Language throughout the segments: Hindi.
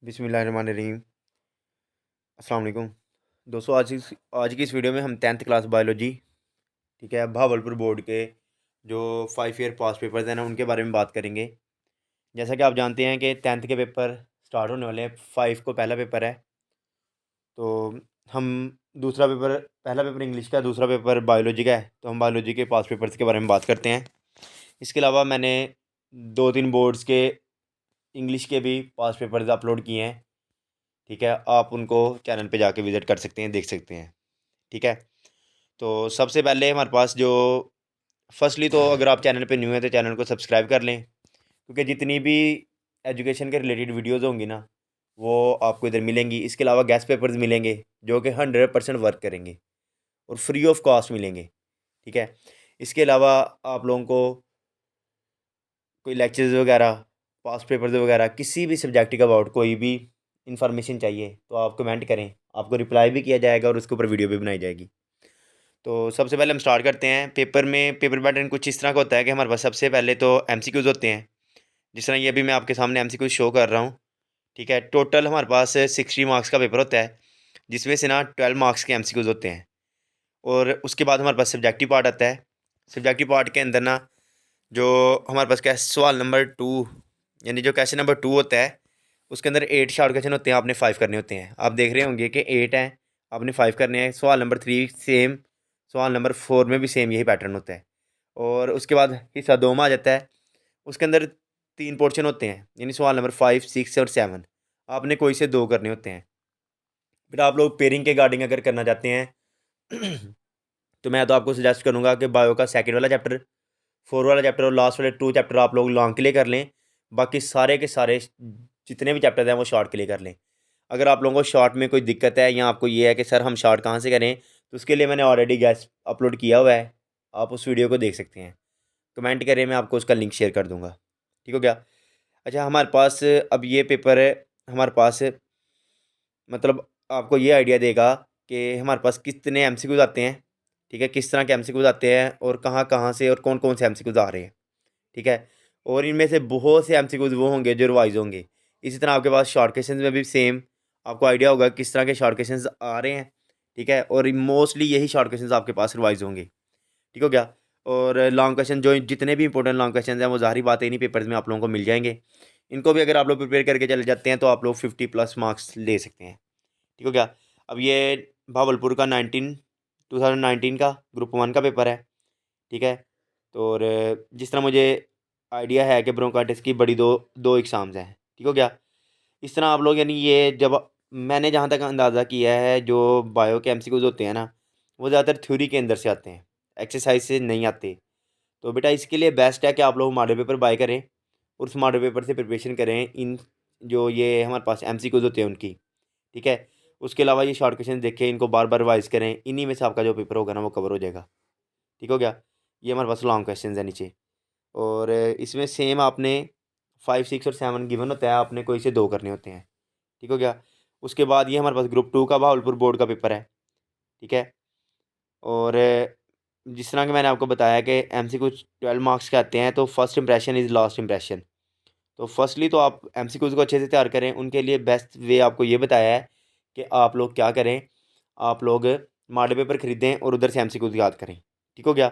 बिस्मिल्लाहिर्रहमानिर्रहीम। अस्सलाम वालेकुम दोस्तों। आज की इस वीडियो में हम 10th क्लास बायोलॉजी, ठीक है, भावलपुर बोर्ड के जो 5 ईयर पास पेपर्स हैं ना, उनके बारे में बात करेंगे। जैसा कि आप जानते हैं कि 10th के पेपर स्टार्ट होने वाले हैं। 5 को पहला पेपर है, तो हम दूसरा पेपर, पहला पेपर इंग्लिश का, दूसरा पेपर बायोलॉजी का है, तो हम बायोलॉजी के पास पेपर्स के बारे में बात करते हैं। इसके अलावा मैंने 2-3 बोर्ड्स के इंग्लिश के भी पास पेपर्स अपलोड किए हैं, ठीक है। आप उनको चैनल पे जाके विज़िट कर सकते हैं, देख सकते हैं, ठीक है। तो सबसे पहले हमारे पास जो फर्स्टली, तो अगर आप चैनल पे न्यू हैं तो चैनल को सब्सक्राइब कर लें, क्योंकि जितनी भी एजुकेशन के रिलेटेड वीडियोस होंगी ना, वो आपको इधर मिलेंगी। इसके अलावा गेस्ट पेपर्स मिलेंगे जो कि 100% वर्क करेंगे और फ्री ऑफ कॉस्ट मिलेंगे, ठीक है। इसके अलावा आप लोगों को कोई लेक्चर्स वगैरह, पास्ट पेपर्स वगैरह, किसी भी सब्जेक्ट का अबाउट कोई भी इंफॉर्मेशन चाहिए तो आप कमेंट करें, आपको रिप्लाई भी किया जाएगा और उसके ऊपर वीडियो भी बनाई जाएगी। तो सबसे पहले हम स्टार्ट करते हैं। पेपर में पेपर पैटर्न कुछ इस तरह का होता है कि हमारे पास सबसे पहले तो एमसीक्यूज़ होते हैं। जिस तरह ये भी मैं आपके सामने एमसीक्यूज़ शो कर रहा हूँ, ठीक है। टोटल हमारे पास 60 मार्क्स का पेपर होता है, जिसमें से ना 12 मार्क्स के एमसीक्यूज़ होते हैं। और उसके बाद हमारे पास सब्जेक्टिव पार्ट आता है। सब्जेक्टिव पार्ट के अंदर ना, जो हमारे पास क्या सवाल नंबर 2, यानी जो क्वेश्चन नंबर 2 होता है, उसके अंदर 8 शॉर्ट क्वेश्चन होते हैं, आपने 5 करने होते हैं। आप देख रहे होंगे कि 8 हैं, आपने 5 करने हैं। सवाल नंबर 3 सेम, सवाल नंबर 4 में भी सेम यही पैटर्न होता है। और उसके बाद हिस्सा 2 में आ जाता है। उसके अंदर 3 पोर्शन होते हैं, यानी सवाल नंबर 5, 6 और 7 आपने कोई से 2 करने होते हैं। फिर आप लोग पेयरिंग के गार्डिंग अगर करना चाहते हैं तो मैं तो आपको सजेस्ट करूँगा कि बायो का सेकंड वाला चैप्टर, 4 वाला चैप्टर और लास्ट वाले 2 चैप्टर आप लोग लॉन्ग के लिए कर लें। बाकी सारे के सारे जितने भी चैप्टर हैं वो शॉर्ट के लिए कर लें। अगर आप लोगों को शॉर्ट में कोई दिक्कत है या आपको ये है कि सर हम शॉर्ट कहाँ से करें, तो उसके लिए मैंने ऑलरेडी गैस अपलोड किया हुआ है, आप उस वीडियो को देख सकते हैं। कमेंट करें, मैं आपको उसका लिंक शेयर कर दूँगा, ठीक हो गया। अच्छा, हमारे पास अब ये पेपर है, हमारे पास मतलब आपको ये आइडिया देगा कि हमारे पास कितने एमसीक्यूज आते हैं, ठीक है, किस तरह के एमसीक्यूज आते हैं और कहाँ कहाँ से और कौन कौन से एमसीक्यूज आ रहे हैं, ठीक है। और इनमें से बहुत से एमसीक्यूज वो होंगे जो रिवाइज होंगे। इसी तरह आपके पास शॉर्ट क्वेश्चंस में भी सेम आपको आइडिया होगा किस तरह के शॉर्ट क्वेश्चंस आ रहे हैं, ठीक है। और मोस्टली यही शॉर्ट क्वेश्चंस आपके पास रिवाइज होंगे, ठीक हो गया। और लॉन्ग क्वेश्चन जो जितने भी इंपॉर्टेंट लॉन्ग क्वेश्चन हैं वो ज़ाहिर बात है इन्हीं पेपर्स में आप लोगों को मिल जाएंगे। इनको भी अगर आप लोग प्रिपेयर करके चले जाते हैं तो आप लोग 50+ मार्क्स ले सकते हैं, ठीक हो गया। अब ये भावलपुर का 2019 का ग्रुप 1 का पेपर है, ठीक है। तो और जिस तरह मुझे आइडिया है कि ब्रोंकाइटिस की बड़ी दो दो एग्ज़ाम्स हैं, ठीक हो गया। इस तरह आप लोग, यानी ये जब मैंने जहाँ तक अंदाज़ा किया है, जो बायो के एमसीक्यूज़ होते हैं ना, वो ज़्यादातर थ्योरी के अंदर से आते हैं, एक्सरसाइज से नहीं आते। तो बेटा इसके लिए बेस्ट है कि आप लोग मॉडल पेपर बाय करें और उस मॉडल पेपर से प्रिपरेशन करें, इन जो ये हमारे पास एमसीक्यूज़ होते हैं उनकी, ठीक है। उसके अलावा ये शॉर्ट क्वेश्चन देखें, इनको बार बार रिवाइज करें, इन्हीं में से आपका जो पेपर होगा ना वो कवर हो जाएगा, ठीक हो गया। ये हमारे पास लॉन्ग क्वेश्चन है नीचे। और इसमें सेम आपने 5, 6 और 7 गिवन होता है, आपने कोई से 2 करने होते हैं, ठीक हो गया। उसके बाद ये हमारे पास ग्रुप 2 का भावलपुर बोर्ड का पेपर है, ठीक है। और जिस तरह कि मैंने आपको बताया कि एमसीक्यू 12 मार्क्स के आते हैं, तो first impression is last impression. तो फर्स्टली तो आप एमसीक्यूज़ को अच्छे से तैयार करें। उनके लिए बेस्ट वे आपको ये बताया है कि आप लोग क्या करें, आप लोग मॉडल पेपर ख़रीदें और उधर से एमसीक्यूज़ याद करें, ठीक हो गया।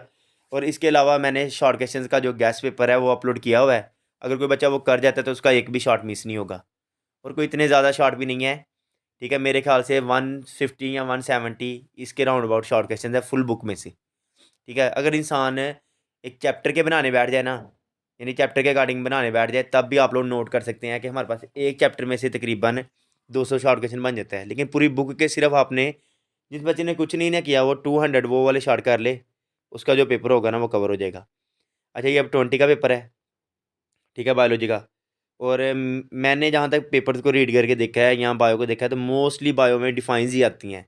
और इसके अलावा मैंने शॉर्ट क्वेश्चंस का जो गेस्ट पेपर है वो अपलोड किया हुआ है। अगर कोई बच्चा वो कर जाता है तो उसका एक भी शॉर्ट मिस नहीं होगा, और कोई इतने ज़्यादा शॉर्ट भी नहीं है, ठीक है। मेरे ख्याल से 150 या 170 इसके राउंड अबाउट शॉर्ट क्वेश्चन है फुल बुक में से, ठीक है। अगर इंसान एक चैप्टर के बनाने बैठ जाए ना, यानी चैप्टर के अकॉर्डिंग बनाने बैठ जाए, तब भी आप लोग नोट कर सकते हैं कि हमारे पास एक चैप्टर में से तकरीबन 200 शॉर्ट क्वेश्चन बन जाता है। लेकिन पूरी बुक के सिर्फ आपने, जिस बच्चे ने कुछ नहीं ना किया वो 200 वो वाले शॉर्ट कर ले, उसका जो पेपर होगा ना वो कवर हो जाएगा। अच्छा, ये अब 20 का पेपर है, ठीक है, बायोलॉजी का। और मैंने जहाँ तक पेपर्स को रीड करके देखा है, यहाँ बायो को देखा है, तो मोस्टली बायो में डिफाइंस ही आती हैं।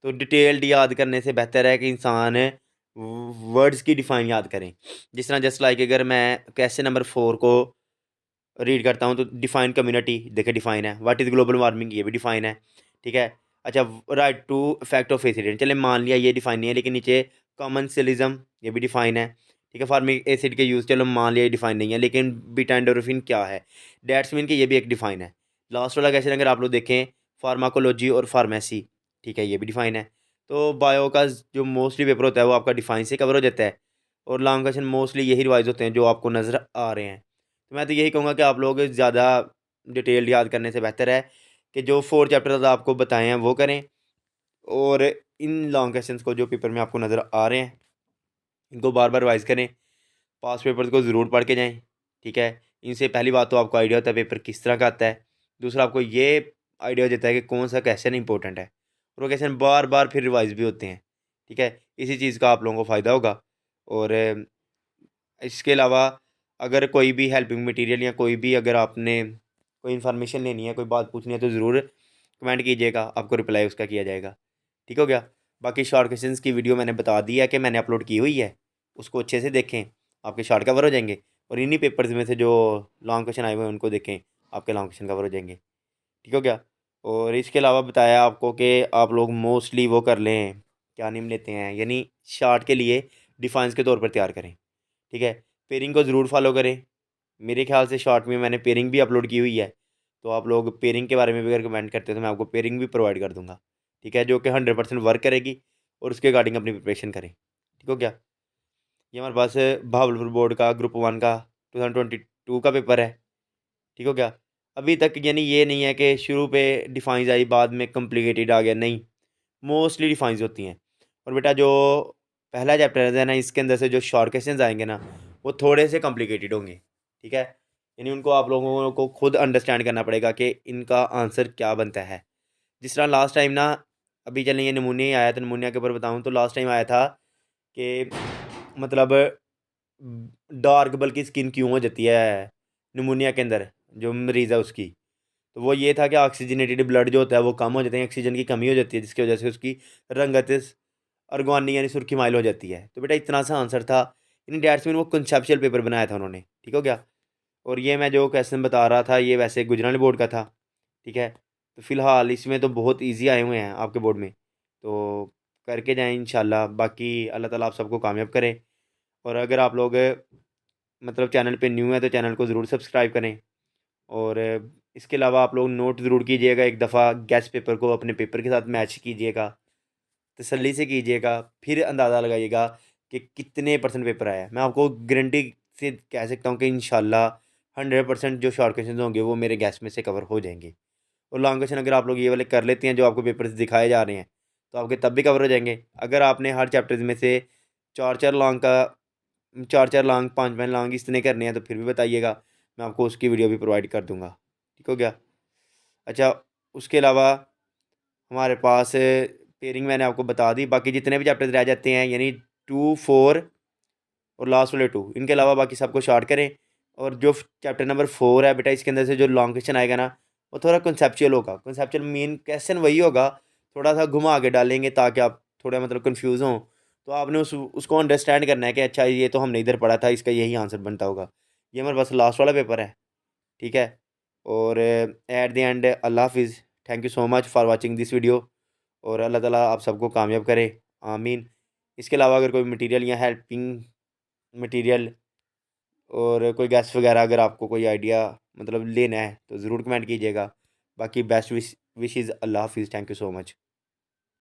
तो डिटेल्ड याद करने से बेहतर है कि इंसान वर्ड्स की डिफ़ाइन याद करें। जिस तरह जस्ट लाइक अगर मैं क्वेश्चन नंबर 4 को रीड करता हूँ, तो डिफाइन कम्युनिटी देखिए डिफाइन है, व्हाट इज़ ग्लोबल वार्मिंग ये भी डिफाइन है, ठीक है। अच्छा, write two effect of acid, चले मान लिया ये डिफाइन नहीं है, लेकिन नीचे कॉमनसेलिज्म ये भी डिफाइन है, ठीक है। फार्मिक एसिड के यूज़, चलो मान लिया ये डिफाइन नहीं है, लेकिन बीटा एंडोर्फिन क्या है, डेट्स मीन कि ये भी एक डिफाइन है। लास्ट वाला क्वेश्चन अगर आप लोग देखें, फार्माकोलॉजी और फार्मेसी, ठीक है, ये भी डिफाइन है। तो बायो का जो मोस्टली पेपर होता है वो आपका डिफाइन से कवर हो जाता है, और लॉन्ग क्वेश्चन मोस्टली यही रिवाइज होते हैं जो आपको नज़र आ रहे हैं। तो मैं तो यही कहूँगा कि आप लोग ज़्यादा डिटेल याद करने से बेहतर है कि जो 4 चैप्टर्स आपको बताए हैं वो करें, और इन लॉन्ग क्वेश्चंस को जो पेपर में आपको नज़र आ रहे हैं इनको बार बार रिवाइज़ करें। पास पेपर्स को ज़रूर पढ़ के जाएँ, ठीक है। इनसे पहली बात तो आपको आइडिया होता है पेपर किस तरह का आता है। दूसरा, आपको ये आइडिया हो जाता है कि कौन सा क्वेश्चन इंपॉर्टेंट है, और वो क्वेश्चन बार बार फिर रिवाइज़ भी होते हैं, ठीक है। इसी चीज़ का आप लोगों को फ़ायदा होगा। और इसके अलावा अगर कोई भी हेल्पिंग मटेरियल या कोई भी अगर आपने कोई इन्फॉर्मेशन लेनी है, कोई बात पूछनी है, तो ज़रूर कमेंट कीजिएगा, आपको रिप्लाई उसका किया जाएगा। ठीक हो गया। बाकी शॉर्ट क्वेश्चंस की वीडियो मैंने बता दी है कि मैंने अपलोड की हुई है, उसको अच्छे से देखें, आपके शॉर्ट कवर हो जाएंगे। और इन्हीं पेपर्स में से जो लॉन्ग क्वेश्चन आए हुए हैं उनको देखें, आपके लॉन्ग क्वेश्चन कवर हो जाएंगे। ठीक हो गया। और इसके अलावा बताया आपको कि आप लोग मोस्टली वो कर लें, क्या नेम लेते हैं, यानी शार्ट के लिए डिफाइंस के तौर पर तैयार करें, ठीक है। पेयरिंग को ज़रूर फॉलो करें। मेरे ख्याल से शॉर्ट में मैंने पेयरिंग भी अपलोड की हुई है, तो आप लोग पेयरिंग के बारे में भी अगर कमेंट करते हैं तो मैं आपको पेयरिंग भी प्रोवाइड कर दूंगा, ठीक है, जो कि 100% वर्क करेगी, और उसके अकॉर्डिंग अपनी प्रिपरेशन करें। ठीक हो गया। ये हमारे पास भावलपुर बोर्ड का ग्रुप 1 का 2022 का पेपर है। ठीक हो गया। अभी तक यानी ये नहीं है कि शुरू पे डिफाइंस आई बाद में कॉम्प्लिकेटेड आ गया, नहीं, मोस्टली डिफाइंस होती हैं। और बेटा जो पहला चैप्टर है ना, इसके अंदर से जो शॉर्ट क्वेश्चंस आएंगे ना वो थोड़े से कॉम्प्लिकेटेड होंगे, ठीक है। यानी उनको आप लोगों को खुद अंडरस्टैंड करना पड़ेगा कि इनका आंसर क्या बनता है। जिस तरह लास्ट टाइम ना, अभी चलिए ये नमूने ही आया था, नमूनिया के ऊपर बताऊँ तो लास्ट टाइम आया था कि मतलब डार्क बल्कि स्किन क्यों हो जाती है निमोनिया के अंदर, जो मरीज़ है उसकी। तो वो ये था कि ऑक्सीजनेटेड ब्लड जो होता है वो कम हो जाते हैं, ऑक्सीजन की कमी हो जाती है, जिसकी वजह से उसकी रंगत अर्गवानी यानी सुर्खी माइल हो जाती है। तो बेटा इतना सा आंसर था। इन डैट्स में वो कंसेप्चुअल पेपर बनाया था उन्होंने, ठीक हो गया। और ये मैं जो क्वेश्चन बता रहा था ये वैसे गुजरानी बोर्ड का था, ठीक है। तो फ़िलहाल इसमें तो बहुत ईजी आए हुए हैं आपके बोर्ड में, तो करके जाएँ इंशाल्लाह। बाकी अल्लाह ताला आप सबको कामयाब करे। और अगर आप लोग मतलब चैनल पे न्यू है तो चैनल को ज़रूर सब्सक्राइब करें। और इसके अलावा आप लोग नोट ज़रूर कीजिएगा, एक दफ़ा गेस्ट पेपर को अपने पेपर के साथ मैच कीजिएगा, तसल्ली से कीजिएगा, फिर अंदाज़ा लगाइएगा कि कितने परसेंट पेपर आया है। मैं आपको गारंटी से कह सकता हूँ कि इंशाल्लाह 100% जो शॉर्ट क्वेश्चन होंगे वो मेरे गेस्ट में से कवर हो जाएंगे। और लॉन्ग क्वेश्चन अगर आप लोग ये वाले कर लेते हैं जो आपको पेपर से दिखाए जा रहे हैं, तो आपके तब भी कवर हो जाएंगे। अगर आपने हर चैप्टर्स में से चार चार लॉन्ग का 4-4 लॉन्ग, 5-5 लॉन्ग इतने करने हैं तो फिर भी बताइएगा, मैं आपको उसकी वीडियो भी प्रोवाइड कर दूँगा। ठीक हो गया? अच्छा, उसके अलावा हमारे पास पेयरिंग मैंने आपको बता दी, बाकी जितने भी चैप्टर्स रह जाते हैं यानी 2, 4 और लास्ट वाले 2, इनके अलावा बाकी सबको शॉर्ट करें। और जो चैप्टर नंबर 4 है बेटा, इसके अंदर से जो लॉन्ग क्वेश्चन आएगा ना वो थोड़ा कंसेप्चुअल होगा। कंसेप्चुअल मेन क्वेश्चन वही होगा, थोड़ा-सा घुमा के डालेंगे ताकि आप थोड़ा मतलब कन्फ्यूज़ हों। तो आपने उसको अंडरस्टैंड करना है कि अच्छा ये तो हमने इधर पढ़ा था, इसका यही आंसर बनता होगा। ये हमारे पास लास्ट वाला पेपर है, ठीक है? और एट द एंड अल्लाह हाफ़िज़। Thank you so much for watching this video, और अल्लाह ताला आप सबको कामयाब करे, आमीन। इसके अलावा अगर कोई मटेरियल या हेल्पिंग मटेरियल और कोई गेस्ट वगैरह अगर आपको कोई आइडिया मतलब लेना है तो ज़रूर कमेंट कीजिएगा। बाकी बेस्ट विशेज़। अल्लाह हाफ़िज़। Thank you so much.